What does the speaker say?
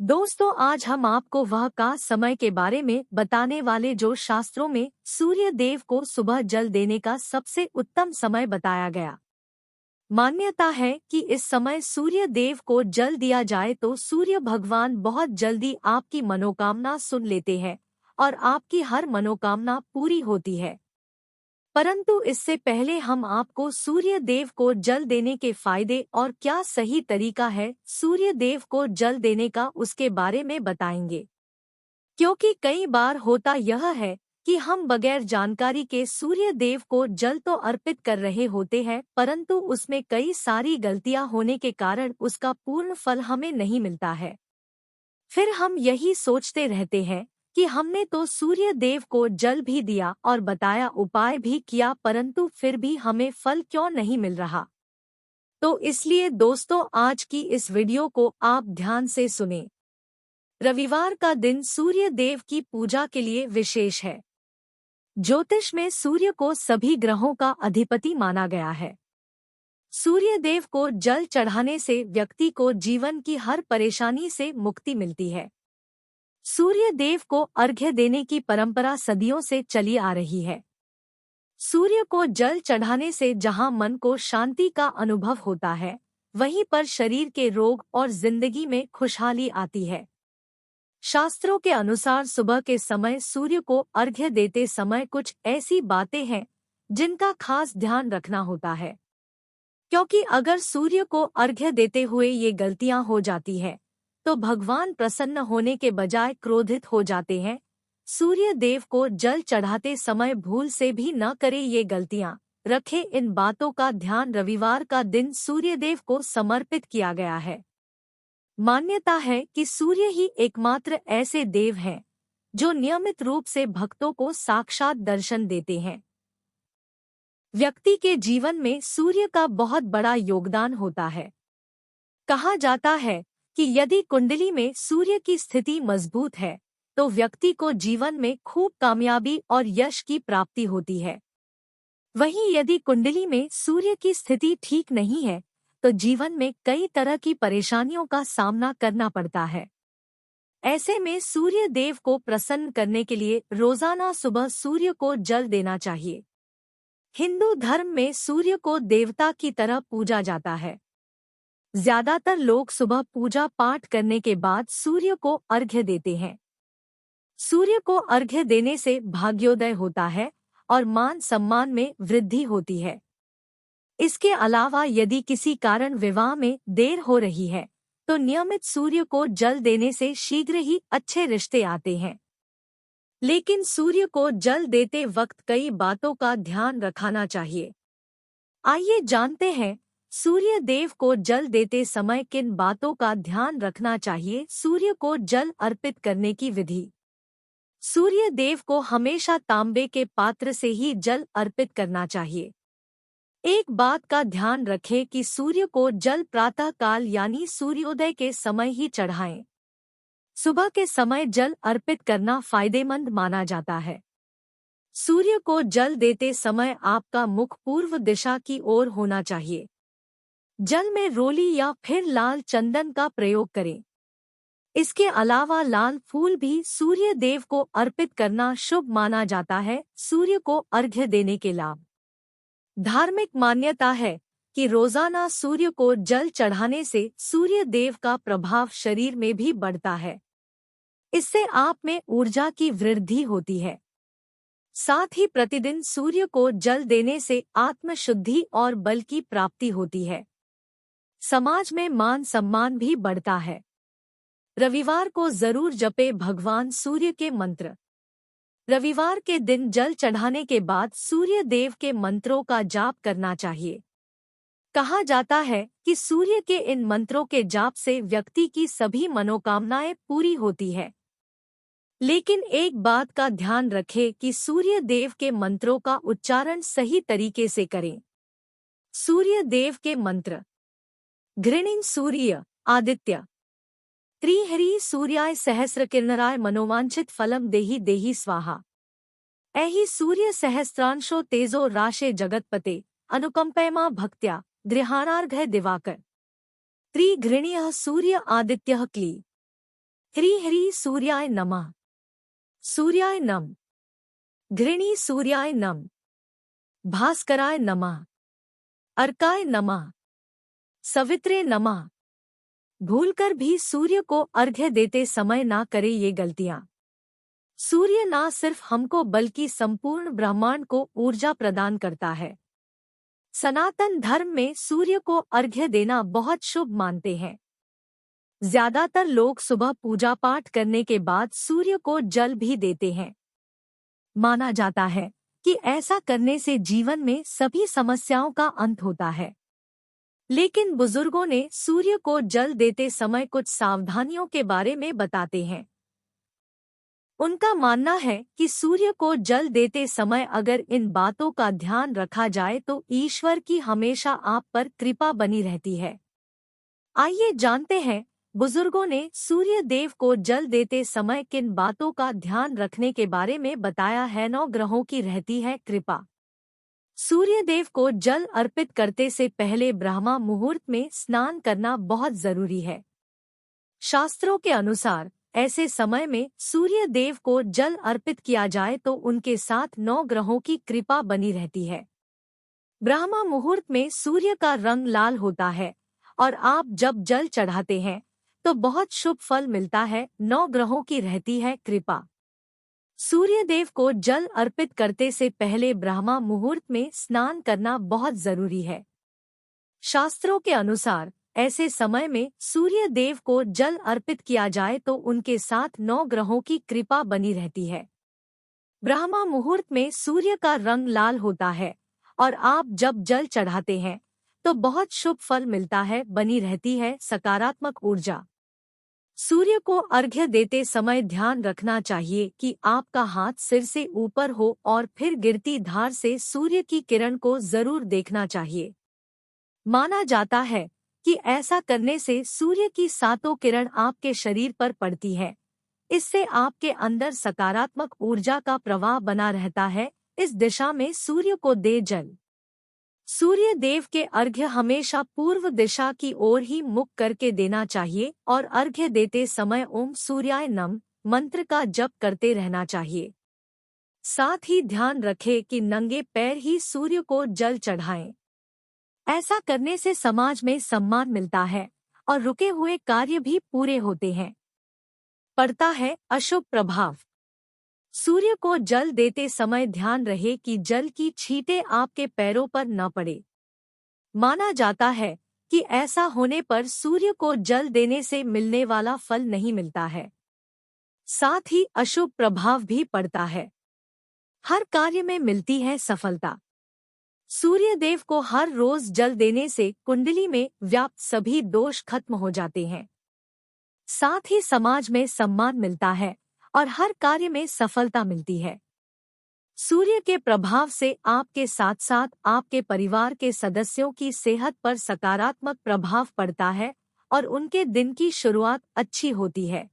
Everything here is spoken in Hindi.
दोस्तों, आज हम आपको वह का समय के बारे में बताने वाले जो शास्त्रों में सूर्य देव को सुबह जल देने का सबसे उत्तम समय बताया गया। मान्यता है कि इस समय सूर्य देव को जल दिया जाए तो सूर्य भगवान बहुत जल्दी आपकी मनोकामना सुन लेते हैं और आपकी हर मनोकामना पूरी होती है। परंतु इससे पहले हम आपको सूर्य देव को जल देने के फायदे और क्या सही तरीका है सूर्य देव को जल देने का उसके बारे में बताएंगे। क्योंकि कई बार होता यह है कि हम बगैर जानकारी के सूर्य देव को जल तो अर्पित कर रहे होते हैं, परंतु उसमें कई सारी गलतियां होने के कारण उसका पूर्ण फल हमें नहीं मिलता है। फिर हम यही सोचते रहते हैं कि हमने तो सूर्य देव को जल भी दिया और बताया उपाय भी किया, परंतु फिर भी हमें फल क्यों नहीं मिल रहा। तो इसलिए दोस्तों, आज की इस वीडियो को आप ध्यान से सुनें। रविवार का दिन सूर्य देव की पूजा के लिए विशेष है। ज्योतिष में सूर्य को सभी ग्रहों का अधिपति माना गया है। सूर्य देव को जल चढ़ाने से व्यक्ति को जीवन की हर परेशानी से मुक्ति मिलती है। सूर्य देव को अर्घ्य देने की परंपरा सदियों से चली आ रही है। सूर्य को जल चढ़ाने से जहां मन को शांति का अनुभव होता है, वहीं पर शरीर के रोग और जिंदगी में खुशहाली आती है। शास्त्रों के अनुसार सुबह के समय सूर्य को अर्घ्य देते समय कुछ ऐसी बातें हैं जिनका खास ध्यान रखना होता है। क्योंकि अगर सूर्य को अर्घ्य देते हुए ये गलतियां हो जाती है तो भगवान प्रसन्न होने के बजाय क्रोधित हो जाते हैं। सूर्य देव को जल चढ़ाते समय भूल से भी न करें ये गलतियां। रखें इन बातों का ध्यान। रविवार का दिन सूर्य देव को समर्पित किया गया है। मान्यता है कि सूर्य ही एकमात्र ऐसे देव हैं जो नियमित रूप से भक्तों को साक्षात दर्शन देते हैं। व्यक्ति के जीवन में सूर्य का बहुत बड़ा योगदान होता है। कहा जाता है कि यदि कुंडली में सूर्य की स्थिति मजबूत है तो व्यक्ति को जीवन में खूब कामयाबी और यश की प्राप्ति होती है। वहीं यदि कुंडली में सूर्य की स्थिति ठीक नहीं है तो जीवन में कई तरह की परेशानियों का सामना करना पड़ता है। ऐसे में सूर्य देव को प्रसन्न करने के लिए रोजाना सुबह सूर्य को जल देना चाहिए। हिंदू धर्म में सूर्य को देवता की तरह पूजा जाता है। ज्यादातर लोग सुबह पूजा पाठ करने के बाद सूर्य को अर्घ्य देते हैं। सूर्य को अर्घ्य देने से भाग्योदय होता है और मान सम्मान में वृद्धि होती है। इसके अलावा यदि किसी कारण विवाह में देर हो रही है तो नियमित सूर्य को जल देने से शीघ्र ही अच्छे रिश्ते आते हैं। लेकिन सूर्य को जल देते वक्त कई बातों का ध्यान रखना चाहिए। आइए जानते हैं सूर्य देव को जल देते समय किन बातों का ध्यान रखना चाहिए। सूर्य को जल अर्पित करने की विधि। सूर्य देव को हमेशा तांबे के पात्र से ही जल अर्पित करना चाहिए। एक बात का ध्यान रखें कि सूर्य को जल प्रातः काल यानी सूर्योदय के समय ही चढ़ाएं। सुबह के समय जल अर्पित करना फायदेमंद माना जाता है। सूर्य को जल देते समय आपका मुख पूर्व दिशा की ओर होना चाहिए। जल में रोली या फिर लाल चंदन का प्रयोग करें। इसके अलावा लाल फूल भी सूर्य देव को अर्पित करना शुभ माना जाता है। सूर्य को अर्घ्य देने के लाभ। धार्मिक मान्यता है कि रोजाना सूर्य को जल चढ़ाने से सूर्य देव का प्रभाव शरीर में भी बढ़ता है। इससे आप में ऊर्जा की वृद्धि होती है। साथ ही प्रतिदिन सूर्य को जल देने से आत्मशुद्धि और बल की प्राप्ति होती है। समाज में मान सम्मान भी बढ़ता है। रविवार को जरूर जपे भगवान सूर्य के मंत्र। रविवार के दिन जल चढ़ाने के बाद सूर्य देव के मंत्रों का जाप करना चाहिए। कहा जाता है कि सूर्य के इन मंत्रों के जाप से व्यक्ति की सभी मनोकामनाएं पूरी होती है। लेकिन एक बात का ध्यान रखें कि सूर्य देव के मंत्रों का उच्चारण सही तरीके से करें। सूर्य देव के मंत्र। घृणिं सूर्य आदित्य त्रिहरि सूर्याय सहस्रकिरणराय मनोवांछित फलम देहि देहि स्वाहा। ऐहि सूर्य सहस्त्रांशो तेजो राशे जगतपते अनुकंपैमा भक्त्या गृहाणार्घ्य दिवाकर। त्रिघृणीयः सूर्य आदित्यः क्ली। ह्री ह्री सूर्याय नमः। सूर्याय नम। घृणी सूर्याय नम। भास्कराय नमः। अर्काय नमः। सवित्रे नमः। भूलकर भी सूर्य को अर्घ्य देते समय ना करे ये गलतियां। सूर्य ना सिर्फ हमको बल्कि संपूर्ण ब्रह्मांड को ऊर्जा प्रदान करता है। सनातन धर्म में सूर्य को अर्घ्य देना बहुत शुभ मानते हैं। ज्यादातर लोग सुबह पूजा पाठ करने के बाद सूर्य को जल भी देते हैं। माना जाता है कि ऐसा करने से जीवन में सभी समस्याओं का अंत होता है। लेकिन बुजुर्गों ने सूर्य को जल देते समय कुछ सावधानियों के बारे में बताते हैं। उनका मानना है कि सूर्य को जल देते समय अगर इन बातों का ध्यान रखा जाए तो ईश्वर की हमेशा आप पर कृपा बनी रहती है। आइए जानते हैं बुजुर्गों ने सूर्य देव को जल देते समय किन बातों का ध्यान रखने के बारे में बताया है। 9 ग्रहों की रहती है कृपा। सूर्य देव को जल अर्पित करते से पहले ब्रह्मा मुहूर्त में स्नान करना बहुत जरूरी है। शास्त्रों के अनुसार ऐसे समय में सूर्य देव को जल अर्पित किया जाए तो उनके साथ 9 ग्रहों की कृपा बनी रहती है। ब्रह्मा मुहूर्त में सूर्य का रंग लाल होता है और आप जब जल चढ़ाते हैं तो बहुत शुभ फल मिलता है। 9 ग्रहों की रहती है कृपा। सूर्य देव को जल अर्पित करते से पहले ब्रह्मा मुहूर्त में स्नान करना बहुत जरूरी है। शास्त्रों के अनुसार ऐसे समय में सूर्य देव को जल अर्पित किया जाए तो उनके साथ 9 ग्रहों की कृपा बनी रहती है। ब्रह्मा मुहूर्त में सूर्य का रंग लाल होता है और आप जब जल चढ़ाते हैं तो बहुत शुभ फल मिलता है, बनी रहती है सकारात्मक ऊर्जा। सूर्य को अर्घ्य देते समय ध्यान रखना चाहिए कि आपका हाथ सिर से ऊपर हो और फिर गिरती धार से सूर्य की किरण को जरूर देखना चाहिए। माना जाता है कि ऐसा करने से सूर्य की 7 किरण आपके शरीर पर पड़ती है। इससे आपके अंदर सकारात्मक ऊर्जा का प्रवाह बना रहता है। इस दिशा में सूर्य को दे जल। सूर्य देव के अर्घ्य हमेशा पूर्व दिशा की ओर ही मुख करके देना चाहिए और अर्घ्य देते समय ओम सूर्याय नम मंत्र का जप करते रहना चाहिए। साथ ही ध्यान रखें कि नंगे पैर ही सूर्य को जल चढ़ाएं। ऐसा करने से समाज में सम्मान मिलता है और रुके हुए कार्य भी पूरे होते हैं। पड़ता है अशुभ प्रभाव। सूर्य को जल देते समय ध्यान रहे कि जल की छींटें आपके पैरों पर न पड़े। माना जाता है कि ऐसा होने पर सूर्य को जल देने से मिलने वाला फल नहीं मिलता है, साथ ही अशुभ प्रभाव भी पड़ता है। हर कार्य में मिलती है सफलता। सूर्य देव को हर रोज जल देने से कुंडली में व्याप्त सभी दोष खत्म हो जाते हैं। साथ ही समाज में सम्मान मिलता है और हर कार्य में सफलता मिलती है। सूर्य के प्रभाव से आपके साथ साथ आपके परिवार के सदस्यों की सेहत पर सकारात्मक प्रभाव पड़ता है और उनके दिन की शुरुआत अच्छी होती है।